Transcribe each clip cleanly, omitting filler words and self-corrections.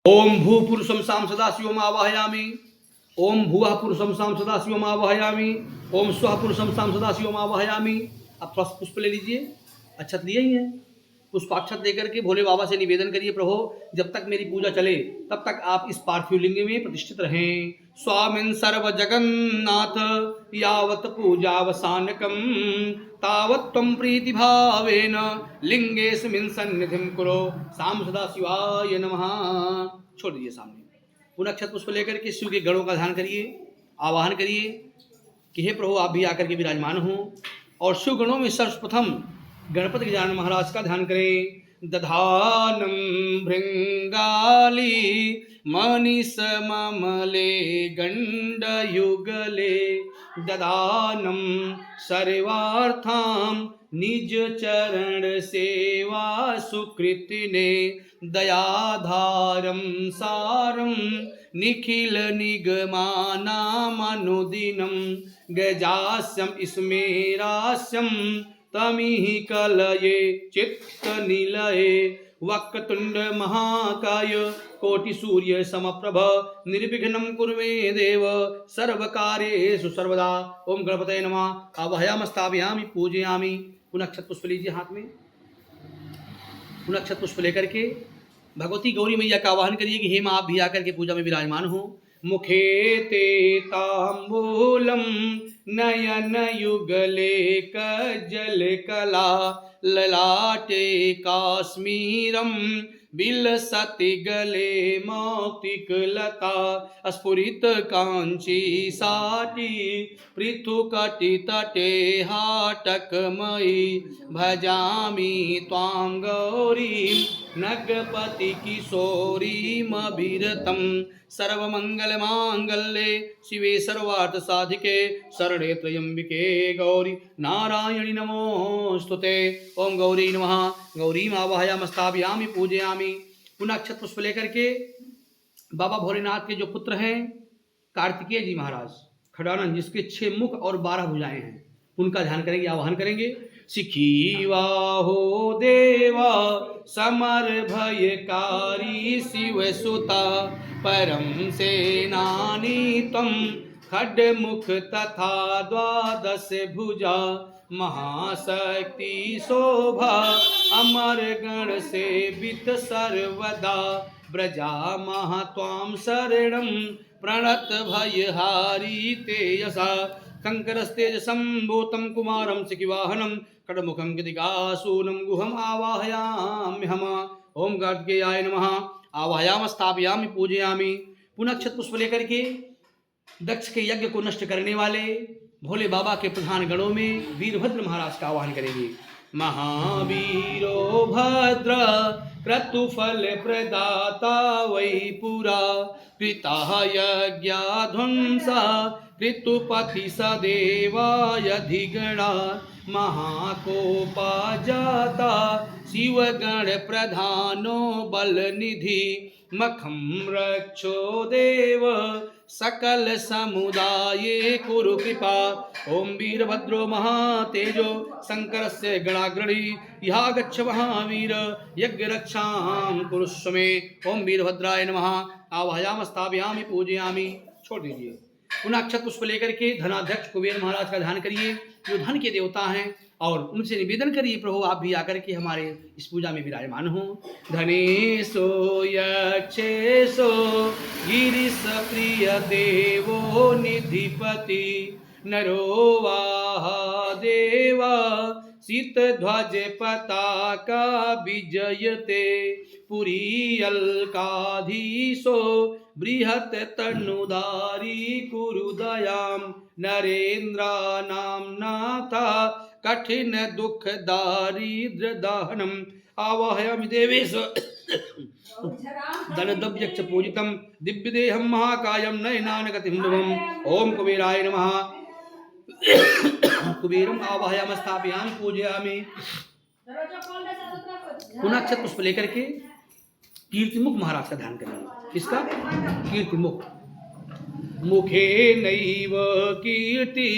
ओम भू पुरुषम साम सदाशिवम आवाहयामि। ओम भुवः पुरुषम साम सदाशिवम आवाहयामि। ओम स्वः पुरुषम साम सदाशिवम आवाहयामि। अब थोड़ा पुष्प ले लीजिए, अक्षत लिए ही है, पुष्पाक्षत लेकर के भोले बाबा से निवेदन करिए, प्रभु जब तक मेरी पूजा चले तब तक आप इस पार्थिव लिंग में प्रतिष्ठित रहें। स्वामिन् सर्व जगन्नाथ यावत पूजावसानकम तावत् त्वं प्रीति भावेन लिंगेस्मिन् सन्निधिं कुरु। साम सदा शिवाय नमः। छोड़ दीजिए सामने। पुनः अक्षत पुष्प लेकर के शिव के गणों का ध्यान करिए, आवाहन करिए कि हे प्रभु आप भी आकर के विराजमान हो। और शिव गणों में सर्वप्रथम गणपति गजानन महाराज का ध्यान करें। दधानम भृंगाली मनीष ममले गंड युगले ददानम सर्वार्थाम निज चरण सेवा सुकृतिने दयाधारम सारम निखिल निगमानामनुदिनं गजास्यम स्मेरास्यम तमिहि कलये चित्त निलये वक्रतुंड महाकाय कोटि सूर्य समप्रभ निर्विघ्नं कुर्मे देव सर्वकार्येषु सर्वदा। ओम गणपतये नमः। आवाहयामि स्थापयामि पूजयामि। पुनः अक्षत पुष्प लीजिए हाथ में। पुनः अक्षत पुष्प लेकर के भगवती गौरी मैया का आवाहन करिए कि हे माँ आप भी आकर के पूजा में विराजमान हो। मुखे ते तांबूलम नयन युगले कजल कला ललाटे काश्मीरम बिलसति गले मौक्तिक लता स्फुरित कांची साटी पृथुकटि तटे हाटकमयी भजामि त्वां गौरीं नगपति किशोरीमभिरतं सर्वमंगलमांगल्ये शिवे सर्वार्थ साधिके शरणे त्र्यंबिके गौरी नारायणी नमोस्तुते। ओम गौरी नमः। गौरीम आवाहयामि स्थापयामि पूजयामि। पुनः अक्षत पुष्प लेकर के बाबा भोलेनाथ के जो पुत्र हैं कार्तिकेय जी महाराज खड़ानंद, जिसके 6 मुख और 12 भुजाएं हैं, उनका ध्यान करेंगे, आवाहन करेंगे। सिखीवा हो देवा समर भयकारी शिव सुता परम सेनानी तम खड्मुख तथा द्वादश भुजा महाशक्ति शोभा अमर गण सेवित सर्वदा ब्रजा महा त्वां शरणं प्रणत भयहारी तेजसा कंकरस्तेजसं भूतं कुमारं सिकिवाहनं खड्मुखं गदिकासूनं गुहम् आवाहयाम्यहम्। ओम कार्तिकेयाय नमः। आवाहयामि स्थापयामि पूजयामि। पुनः अक्षत पुष्प लेकर के दक्ष के यज्ञ को नष्ट करने वाले भोले बाबा के प्रधान गणों में वीरभद्र महाराज का आवाहन करेंगे। महावीरो भद्र क्रतुफल प्रदाता वै पुरा कृता यज्ञाध्वंसा ऋतुपति सदेवायधिगणा महाकोपा जाता शिवगण प्रधानो बलनिधि मखं रक्षो देव सकल समुदाये कुरु कृपा। ओम वीरभद्रो महातेजो शंकरस्य गणाग्रणी यहाँ गच्छ महावीर यज्ञ रक्षां कुरुष्व मे। ओम वीरभद्राय नमः। आवाहयामि स्थापयामि पूजयामि। छोड़ दीजिए। पुनः अक्षत पुष्प लेकर के धनाध्यक्ष कुबेर महाराज का ध्यान करिए, जो धन के देवता हैं, और उनसे निवेदन करिए प्रभु आप भी आकर के हमारे इस पूजा में विराजमान हो। धनेशो यक्षेशो गिरीश प्रिय देवो निधिपति नरो वाह देवा शीत ध्वज पताका विजयते पुरी अलकाधीशो बृहत तनुधारी कुरु दयां नरेन्द्र नामनाथा कठिन दुख दारिद्र दाहनम आवाहयामि देवेश दलदव्यक्ष पूजितम दिव्य देहम महाकायम नयनान गतिम ध्रुवम। ओम कुबेराय नमः। कुबेरम आवाहयामि स्थापयामि पूजयामि। पुनः अक्षत पुष्प लेकर के कीर्तिमुख महाराज का ध्यान करेंगे। किसका? कीर्तिमुख। मुखे नैव कीर्ति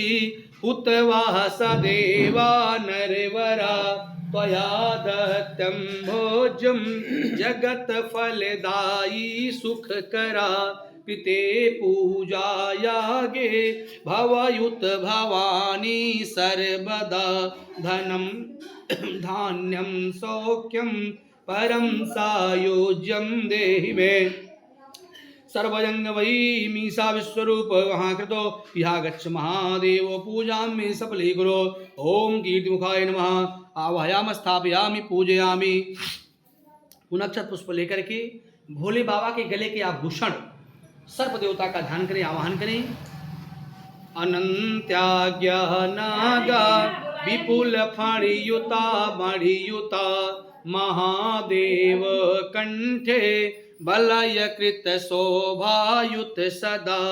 उतवा सदेवा नरवरा त्वया दत्तं भोज्यं जगत फलदायी सुखकरा कृते पूजायागे भवयुत भवानी सर्वदा धनं धान्यं सौख्यं परं सायोज्यं देहि मे सर्वजंग वै मीसा विश्वरूप महाकृतो यहाँ गच्छ महादेव पूजा में सफली गुरो ओम कीर्तिमुखाय नमः आवाहयाम स्थापयामि पूजयामि। पुनक्षत पुष्प लेकर के भोले बाबा के गले के आभूषण सर्प देवता का ध्यान करें, आवाहन करें। अनंत्याज्ञा नागा विपुल फणियुता मणियुता महादेव कंठे बलयकृत शोभायुत सदा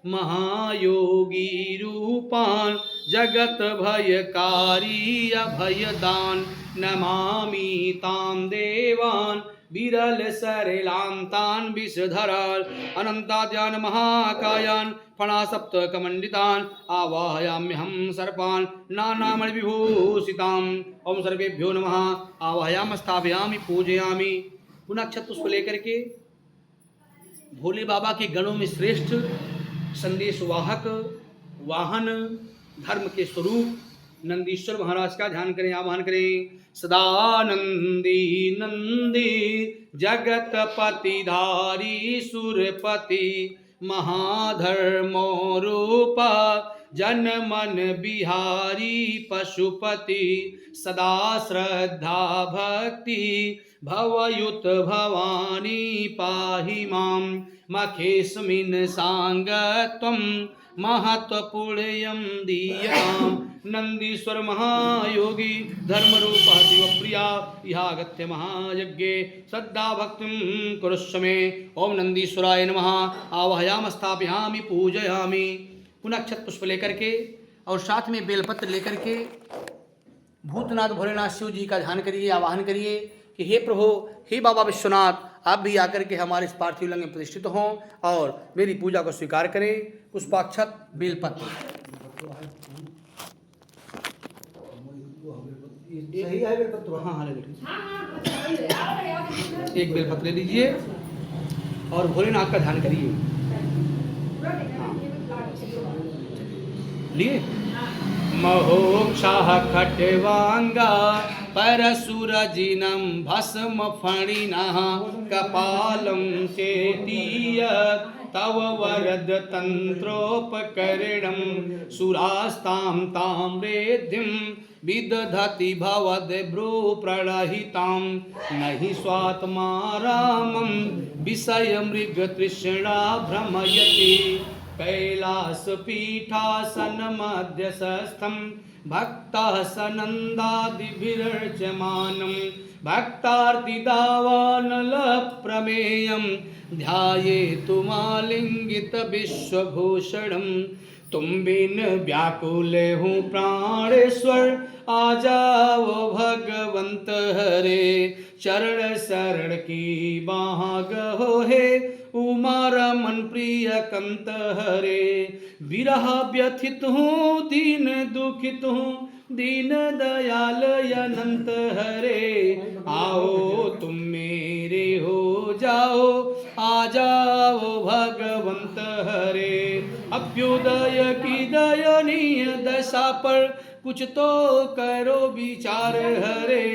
महायोगी रूपान जगत भयकारी अभयदान नमामि तां देवान विरल सरिलांतान विषधराल अनंताद्यान महाकायान फणासप्त कमंडितान आवाहयाम्यहं सर्पान नानामणि विभूषिताम। ओम सर्वेभ्यो नमः आवाहयाम स्थापयामि पूजयामि। पुनः अक्षत पुष्प लेकर के भोले बाबा के गणों में श्रेष्ठ संदेश वाहक वाहन धर्म के स्वरूप नंदीश्वर महाराज का ध्यान करें, आवाहन करें। सदानंदी नंदी जगतपति धारी सुरपति महाधर्मो रूपा जन मन बिहारी पशुपति सदा श्रद्धा भक्ति भवयुत भवानी पाहि मां मखेस्मिन् सांगत्वं महत्वपुण्यं दीयतां। नंदीश्वर महायोगी धर्मरूपः शिवप्रिया इहागत्य महायज्ञे श्रद्धा भक्तिं कुरुष्व मे। ओम नंदीश्वराय नमः आवाहयाम स्थापयामि पूजयामि। पुनः अक्षत पुष्प लेकर के और साथ में बेलपत्र लेकर के भूतनाथ भोलेनाथ शिव जी का ध्यान करिए, आवाहन करिए कि हे प्रभु, हे बाबा विश्वनाथ, आप भी आकर के हमारे इस पार्थिव लिंग में प्रतिष्ठित हों और मेरी पूजा को स्वीकार करें। पुष्पाक्षत बेलपत्र सही है बेलपत्र, हाँ हाँ एक बेलपत्र ले लीजिए और भोलेनाथ का ध्यान करिए। हाँ लिए महोक्षाः खट्वांगा परशुरजिनं भस्म फणिनः कपालं चेतीय तव वरद तंत्रोपकरणं सुरास्तां तां रेद्धिं विदधति भवद भ्रूप्रणहितां नहि स्वात्मा रामं विषय मृग तृष्णा भ्रमयति कैलासपीठासन मध्यस्थं भक्तः सनन्दादिभिर्चमानं भक्तार्तिदावानलप्रमेयं ध्यायेतु मालिंगित विश्वभूषणं। तुम बिन व्याकुल हूँ प्राणेश्वर आ जाओ भगवंत हरे चरण शरण की बाह गहो हे उमा रमन प्रिय कंत हरे। विरह व्यथित हूँ दीन दुखित हूँ दीन दयाल अनंत हरे आओ तुम मेरे हो जाओ आ जाओ भगवंत हरे। अभ्युदय की दयनीय दशा पर कुछ तो करो विचार हरे।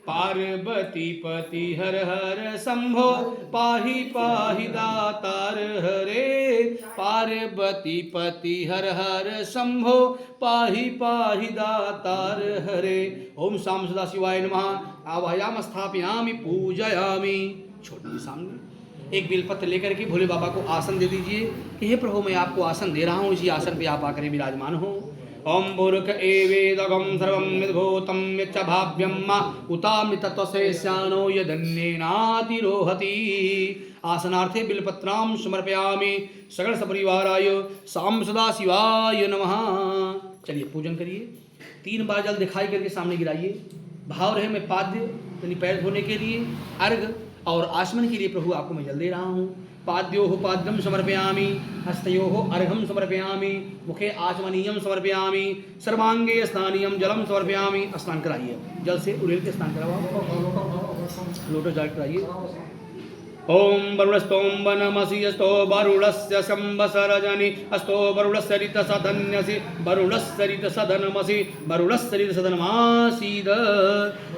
पार्वती पति हर हर शंभो पाहि पाहि दातार हरे। पार्वती पति हर हर शंभो पाहि पाहि दातार हरे। ओम शाम सदा शिवाय नमः आवाहयाम स्थापयामि पूजयामि। छोड़िए सामने एक बेलपत्र लेकर के भोले बाबा को आसन दे दीजिए कि हे प्रभु, मैं आपको आसन दे रहा हूँ, इसी आसन पे आप आकर विराजमान हो। ओम भूर्क एवेदगं सर्वं यद्भूतं यच्च भाव्यं मा उतामृतत्वशेषानो यदन्येनातिरोहति। आसनार्थे बिल्पत्रां समर्पयामि। सकल सपरिवाराय साम सदा शिवाय नमः। चलिए पूजन करिए। 3 बार जल दिखाई करके सामने गिराइए। भाव रहे में पाद्य यानी पैर धोने के लिए, अर्घ और आचमन के लिए प्रभु आपको मैं जल दे रहा हूँ। पाद्योः पाद्यं समर्पयामि, हस्तयोः अर्घं समर्पयामि, मुखे आचमनीयं समर्पयामि, सर्वांगे स्नानीयं जलम समर्पयामि। स्नान कराइए, जल से उड़ेल के स्नान करवाओ, लोटो जल कराइए। ओम वरुणस्तोम नमसि अस्तो वरुणस्य संवत्सरजनि अस्तो वरुणस्य ऋतसधन्यसि वरुणस्य ऋतसधनमसि वरुणस्य ऋतसधनमासीद।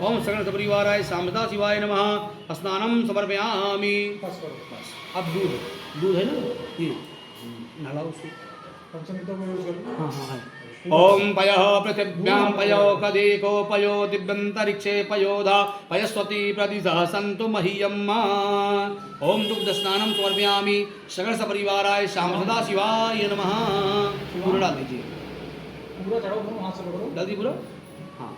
ओम सकल सपरिवाराय सामदा शिवाय नमः। स्नानं समर्पयामि। बस अब दूध है ना, ये नलाओ से। हाँ हाँ हाँ। ओम पयः पृथिव्यां पयो कदेको पयो दिव्यन्तरिक्षे पयोधा पयस्वती प्रतिशः सन्तु मह्यम्। ओम दुग्ध स्नानं समर्पयामि। सकल सपरिवाराय श्याम सदा शिवाय नमः। पूरा डाल दीजिए, पूरा चढ़ाओ, हाथ से पकड़ो, जल्दी पूरा। हाँ,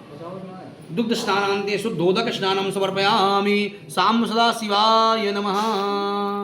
दुग्ध स्नानान्ते शुद्धोदक स्नानं समर्पयामि। श्याम सदा शिवाय नमः।